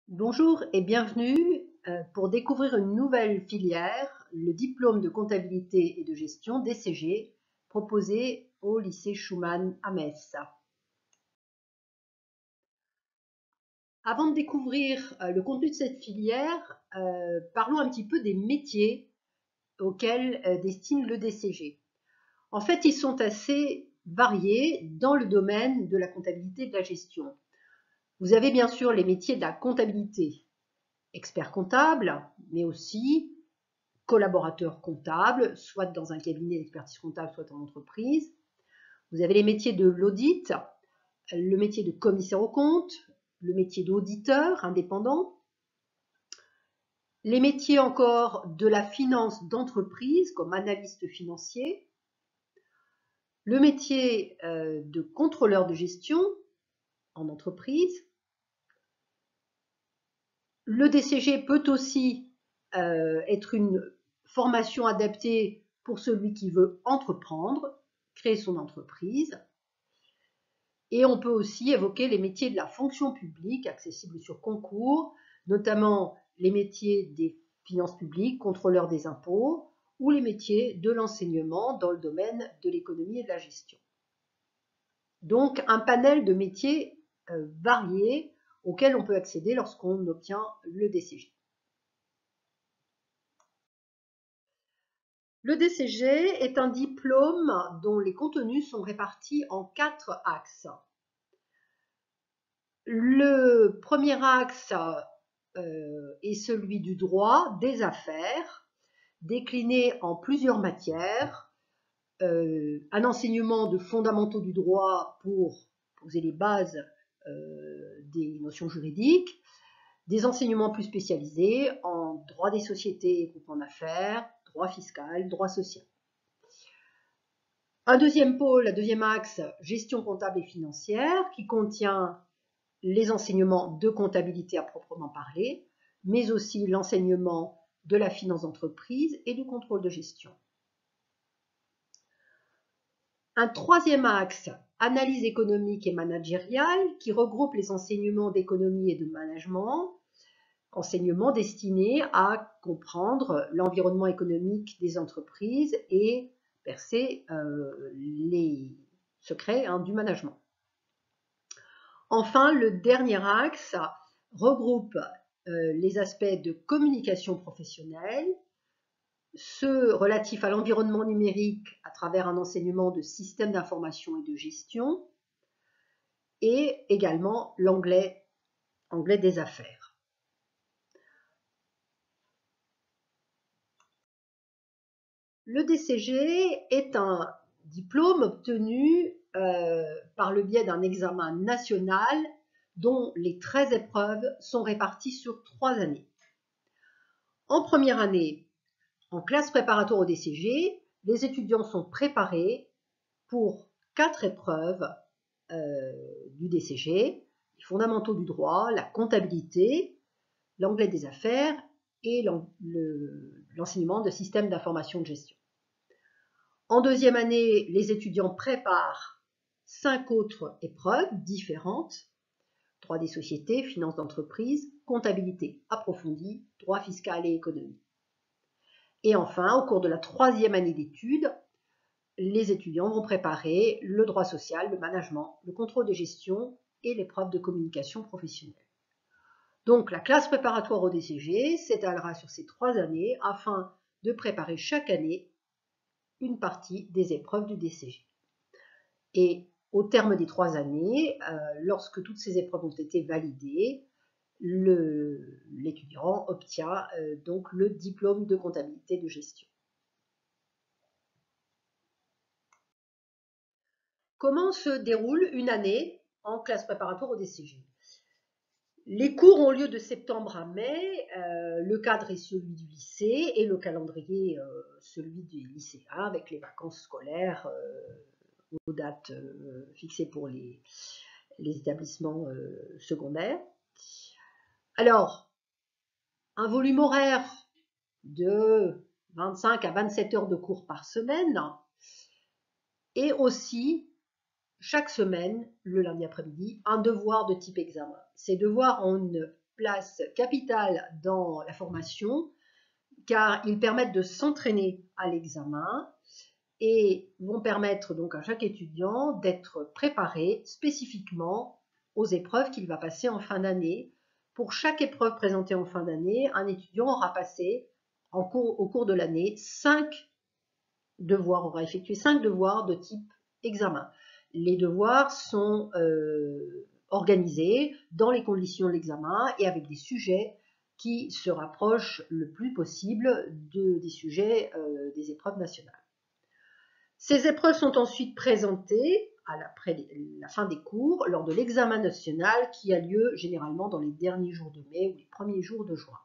Bonjour et bienvenue pour découvrir une nouvelle filière, le diplôme de comptabilité et de gestion DCG, proposé au lycée Schumann à Metz. Avant de découvrir le contenu de cette filière, parlons un petit peu des métiers auxquels destine le DCG. En fait, ils sont assez variés dans le domaine de la comptabilité et de la gestion. Vous avez bien sûr les métiers de la comptabilité, expert comptable, mais aussi collaborateur comptable, soit dans un cabinet d'expertise comptable, soit en entreprise. Vous avez les métiers de l'audit, le métier de commissaire aux comptes, le métier d'auditeur indépendant, les métiers encore de la finance d'entreprise comme analyste financier, le métier de contrôleur de gestion en entreprise. Le DCG peut aussi être une formation adaptée pour celui qui veut entreprendre, créer son entreprise. Et on peut aussi évoquer les métiers de la fonction publique accessibles sur concours, notamment les métiers des finances publiques, contrôleurs des impôts, ou les métiers de l'enseignement dans le domaine de l'économie et de la gestion. Donc un panel de métiers variés auxquels on peut accéder lorsqu'on obtient le DCG. Le DCG est un diplôme dont les contenus sont répartis en 4 axes. Le premier axe est celui du droit des affaires, décliné en plusieurs matières, un enseignement de fondamentaux du droit pour poser les bases des notions juridiques, des enseignements plus spécialisés en droit des sociétés et groupements d'affaires, droit fiscal, droit social. Un deuxième pôle, un deuxième axe, gestion comptable et financière, qui contient les enseignements de comptabilité à proprement parler, mais aussi l'enseignement de la finance d'entreprise et du contrôle de gestion. Un troisième axe, analyse économique et managériale, qui regroupe les enseignements d'économie et de management, enseignements destinés à comprendre l'environnement économique des entreprises et percer les secrets du management. Enfin, le dernier axe regroupe les aspects de communication professionnelle, ceux relatifs à l'environnement numérique à travers un enseignement de systèmes d'information et de gestion, et également l'anglais des affaires. Le DCG est un diplôme obtenu par le biais d'un examen national dont les 13 épreuves sont réparties sur 3 années. En première année, en classe préparatoire au DCG, les étudiants sont préparés pour 4 épreuves du DCG, les fondamentaux du droit, la comptabilité, l'anglais des affaires et l'enseignement de systèmes d'information de gestion. En deuxième année, les étudiants préparent 5 autres épreuves différentes: droit des sociétés, finance d'entreprise, comptabilité approfondie, droit fiscal et économie. Et enfin, au cours de la troisième année d'études, les étudiants vont préparer le droit social, le management, le contrôle de gestion et l'épreuve de communication professionnelle. Donc la classe préparatoire au DCG s'étalera sur ces 3 années afin de préparer chaque année une partie des épreuves du DCG. Et au terme des 3 années, lorsque toutes ces épreuves ont été validées, l'étudiant obtient donc le diplôme de comptabilité de gestion. Comment se déroule une année en classe préparatoire au DCG? Les cours ont lieu de septembre à mai, le cadre est celui du lycée et le calendrier celui du lycéen avec les vacances scolaires aux dates fixées pour les établissements secondaires. Alors, un volume horaire de 25 à 27 heures de cours par semaine et aussi chaque semaine, le lundi après-midi, un devoir de type examen. Ces devoirs ont une place capitale dans la formation car ils permettent de s'entraîner à l'examen et vont permettre donc à chaque étudiant d'être préparé spécifiquement aux épreuves qu'il va passer en fin d'année. Pour chaque épreuve présentée en fin d'année, un étudiant aura passé au cours de l'année 5 devoirs, aura effectué 5 devoirs de type examen. Les devoirs sont organisés dans les conditions de l'examen et avec des sujets qui se rapprochent le plus possible des sujets des épreuves nationales. Ces épreuves sont ensuite présentées après la fin des cours lors de l'examen national qui a lieu généralement dans les derniers jours de mai ou les premiers jours de juin.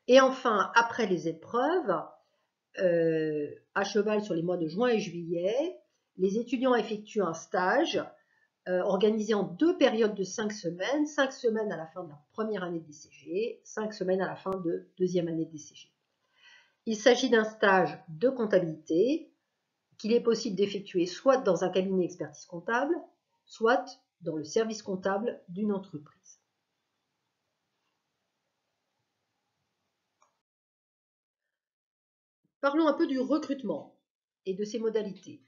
Et enfin, après les épreuves, à cheval sur les mois de juin et juillet, les étudiants effectuent un stage organisé en 2 périodes de 5 semaines, 5 semaines à la fin de la première année de DCG, 5 semaines à la fin de deuxième année de DCG. Il s'agit d'un stage de comptabilité qu'il est possible d'effectuer soit dans un cabinet d'expertise comptable, soit dans le service comptable d'une entreprise. Parlons un peu du recrutement et de ses modalités.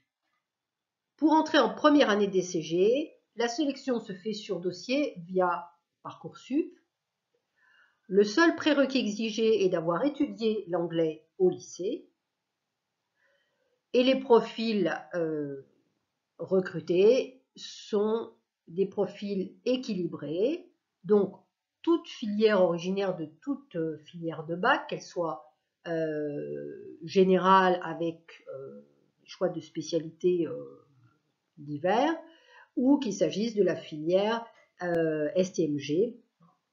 Pour entrer en première année de DCG, la sélection se fait sur dossier via Parcoursup. Le seul prérequis exigé est d'avoir étudié l'anglais au lycée. Et les profils recrutés sont des profils équilibrés. Donc, toute filière originaire de toute filière de bac, qu'elle soit générale avec choix de spécialités divers, ou qu'il s'agisse de la filière STMG.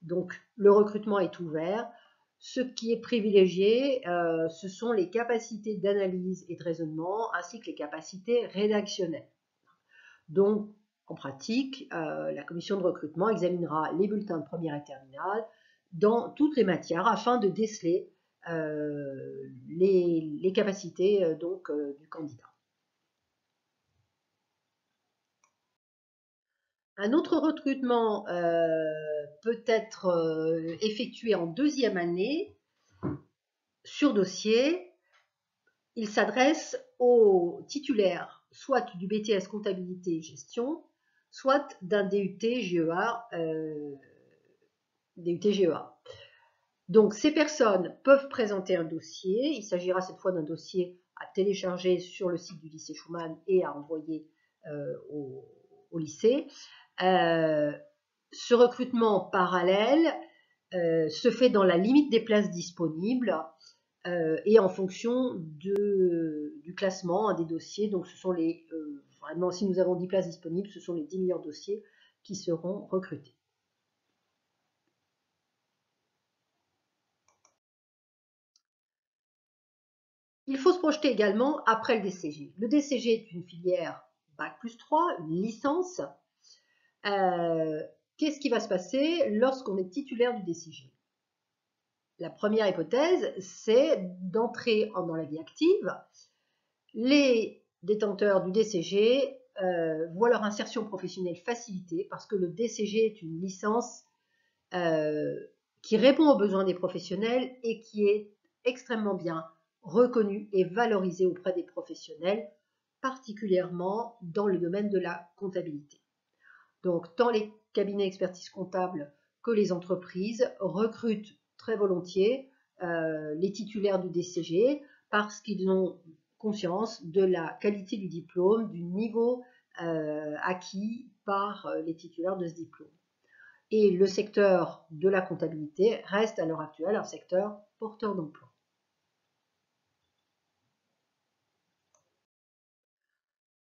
Donc, le recrutement est ouvert. Ce qui est privilégié, ce sont les capacités d'analyse et de raisonnement, ainsi que les capacités rédactionnelles. Donc, en pratique, la commission de recrutement examinera les bulletins de première et terminale dans toutes les matières afin de déceler les capacités du candidat. Un autre recrutement peut être effectué en deuxième année sur dossier. Il s'adresse aux titulaires soit du BTS comptabilité et gestion, soit d'un DUT GEA. Donc ces personnes peuvent présenter un dossier. Il s'agira cette fois d'un dossier à télécharger sur le site du lycée Schumann et à envoyer au lycée. Ce recrutement parallèle se fait dans la limite des places disponibles et en fonction du classement des dossiers. Donc ce sont vraiment, si nous avons 10 places disponibles, ce sont les 10 meilleurs dossiers qui seront recrutés. Il faut se projeter également après le DCG. Le DCG est une filière Bac plus 3, une licence. Qu'est-ce qui va se passer lorsqu'on est titulaire du DCG? La première hypothèse, c'est d'entrer dans la vie active. Les détenteurs du DCG voient leur insertion professionnelle facilitée parce que le DCG est une licence qui répond aux besoins des professionnels et qui est extrêmement bien reconnue et valorisée auprès des professionnels, particulièrement dans le domaine de la comptabilité. Donc, tant les cabinets d'expertise comptable que les entreprises recrutent très volontiers les titulaires du DCG parce qu'ils ont conscience de la qualité du diplôme, du niveau acquis par les titulaires de ce diplôme. Et le secteur de la comptabilité reste à l'heure actuelle un secteur porteur d'emploi.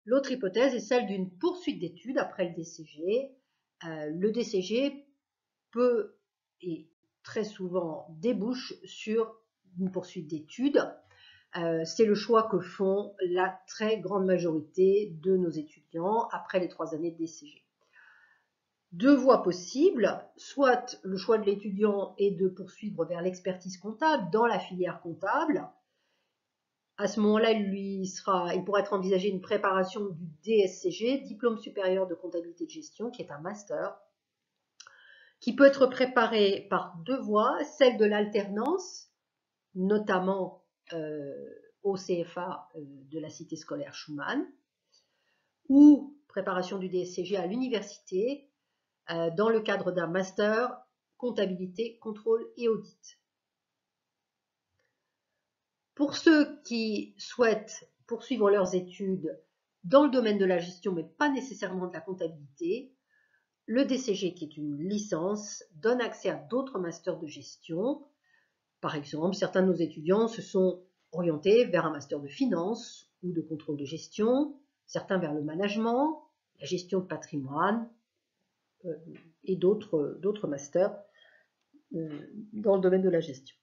L'autre hypothèse est celle d'une poursuite d'études après le DCG. Le DCG peut et très souvent débouche sur une poursuite d'études. C'est le choix que font la très grande majorité de nos étudiants après les 3 années de DCG. 2 voies possibles, soit le choix de l'étudiant est de poursuivre vers l'expertise comptable dans la filière comptable. À ce moment-là, il pourra être envisagé une préparation du DSCG, Diplôme supérieur de comptabilité de gestion, qui est un master. qui peut être préparé par deux voies, celle de l'alternance, notamment au CFA de la cité scolaire Schumann, ou préparation du DSCG à l'université dans le cadre d'un master comptabilité, contrôle et audit. Pour ceux qui souhaitent poursuivre leurs études dans le domaine de la gestion, mais pas nécessairement de la comptabilité, le DCG, qui est une licence, donne accès à d'autres masters de gestion. Par exemple, certains de nos étudiants se sont orientés vers un master de finance ou de contrôle de gestion, certains vers le management, la gestion de patrimoine et d'autres masters dans le domaine de la gestion.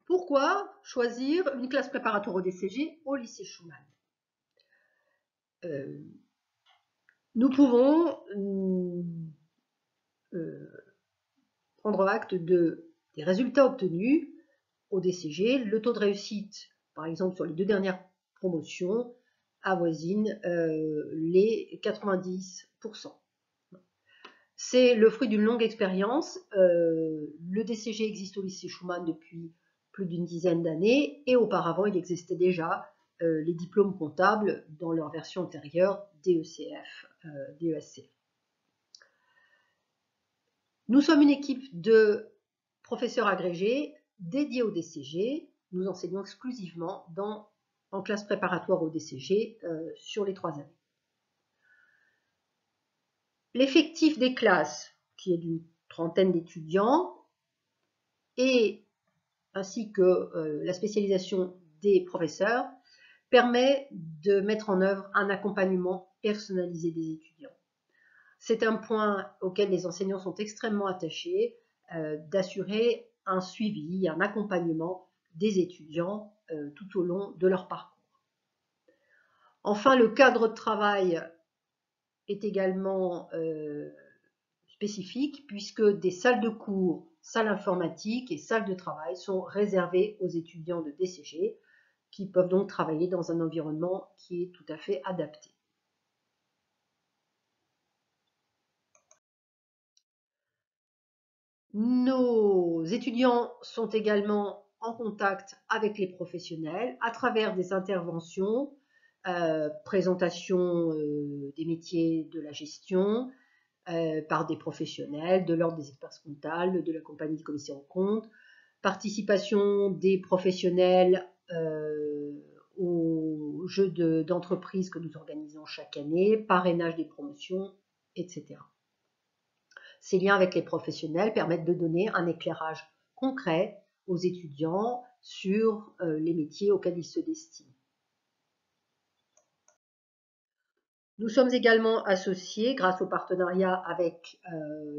Pourquoi choisir une classe préparatoire au DCG au lycée Schumann? Nous pouvons prendre acte des résultats obtenus au DCG. Le taux de réussite, par exemple, sur les 2 dernières promotions, avoisine les 90%. C'est le fruit d'une longue expérience. Le DCG existe au lycée Schumann depuis plus d'une dizaine d'années et auparavant, il existait déjà les diplômes comptables dans leur version antérieure, DECF, DESC. Nous sommes une équipe de professeurs agrégés dédiés au DCG. Nous enseignons exclusivement en classe préparatoire au DCG sur les 3 années. L'effectif des classes, qui est d'une trentaine d'étudiants, et ainsi que la spécialisation des professeurs, permet de mettre en œuvre un accompagnement personnalisé des étudiants. C'est un point auquel les enseignants sont extrêmement attachés, d'assurer un suivi, un accompagnement des étudiants tout au long de leur parcours. Enfin, le cadre de travail est également spécifique puisque des salles de cours, salles informatiques et salles de travail sont réservées aux étudiants de DCG qui peuvent donc travailler dans un environnement qui est tout à fait adapté. Nos étudiants sont également en contact avec les professionnels à travers des interventions, présentation des métiers de la gestion par des professionnels, de l'ordre des experts comptables, de la compagnie de commissaires aux comptes, participation des professionnels aux jeux d'entreprise que nous organisons chaque année, parrainage des promotions, etc. Ces liens avec les professionnels permettent de donner un éclairage concret aux étudiants sur les métiers auxquels ils se destinent. Nous sommes également associés, grâce au partenariat avec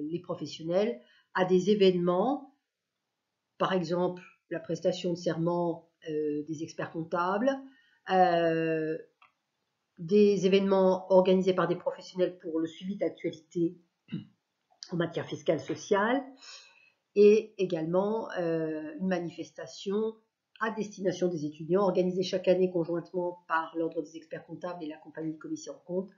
les professionnels, à des événements, par exemple la prestation de serment des experts comptables, des événements organisés par des professionnels pour le suivi d'actualité en matière fiscale sociale, et également une manifestation à destination des étudiants organisée chaque année conjointement par l'Ordre des experts comptables et la compagnie de commissaires aux comptes,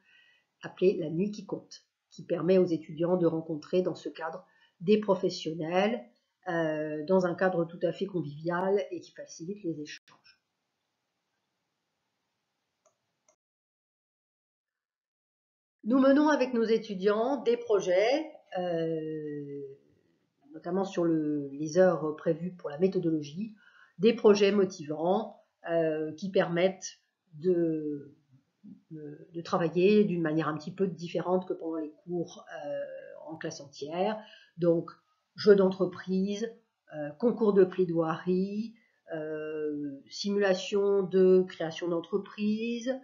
appelée la Nuit qui compte, qui permet aux étudiants de rencontrer dans ce cadre des professionnels dans un cadre tout à fait convivial et qui facilite les échanges. Nous menons avec nos étudiants des projets, notamment sur les heures prévues pour la méthodologie, des projets motivants qui permettent de travailler d'une manière un petit peu différente que pendant les cours en classe entière. Donc, jeux d'entreprise, concours de plaidoirie, simulation de création d'entreprise,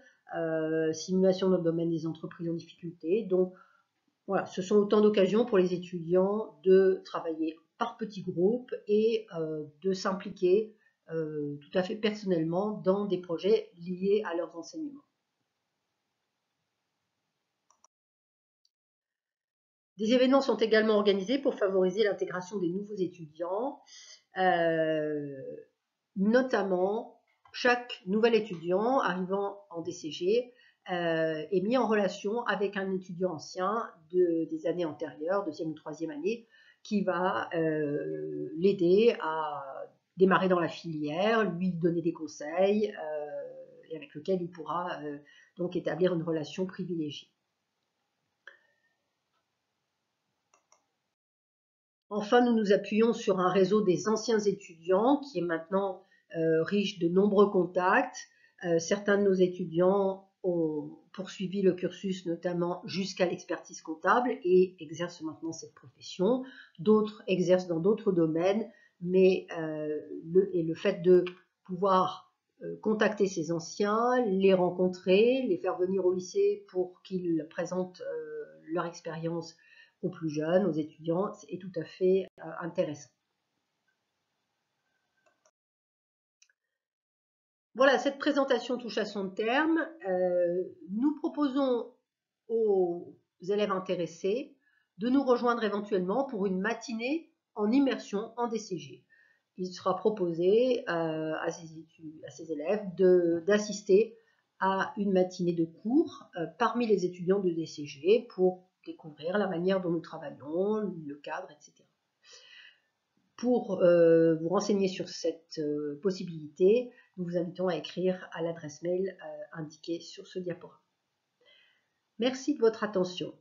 simulation dans le domaine des entreprises en difficulté. Donc, voilà, ce sont autant d'occasions pour les étudiants de travailler par petits groupes et de s'impliquer tout à fait personnellement dans des projets liés à leurs enseignements. Des événements sont également organisés pour favoriser l'intégration des nouveaux étudiants, notamment chaque nouvel étudiant arrivant en DCG est mis en relation avec un étudiant ancien des années antérieures, deuxième ou troisième année, qui va l'aider à démarrer dans la filière, lui donner des conseils et avec lequel il pourra donc établir une relation privilégiée. Enfin, nous nous appuyons sur un réseau des anciens étudiants qui est maintenant riche de nombreux contacts. Certains de nos étudiants ont poursuivi le cursus notamment jusqu'à l'expertise comptable et exercent maintenant cette profession. D'autres exercent dans d'autres domaines, mais le fait de pouvoir contacter ces anciens, les rencontrer, les faire venir au lycée pour qu'ils présentent leur expérience aux plus jeunes, aux étudiants, est tout à fait intéressant. Voilà, cette présentation touche à son terme. Nous proposons aux élèves intéressés de nous rejoindre éventuellement pour une matinée en immersion en DCG. Il sera proposé à ces élèves d'assister à une matinée de cours parmi les étudiants de DCG pour découvrir la manière dont nous travaillons, le cadre, etc. Pour vous renseigner sur cette possibilité, nous vous invitons à écrire à l'adresse mail indiquée sur ce diaporama. Merci de votre attention.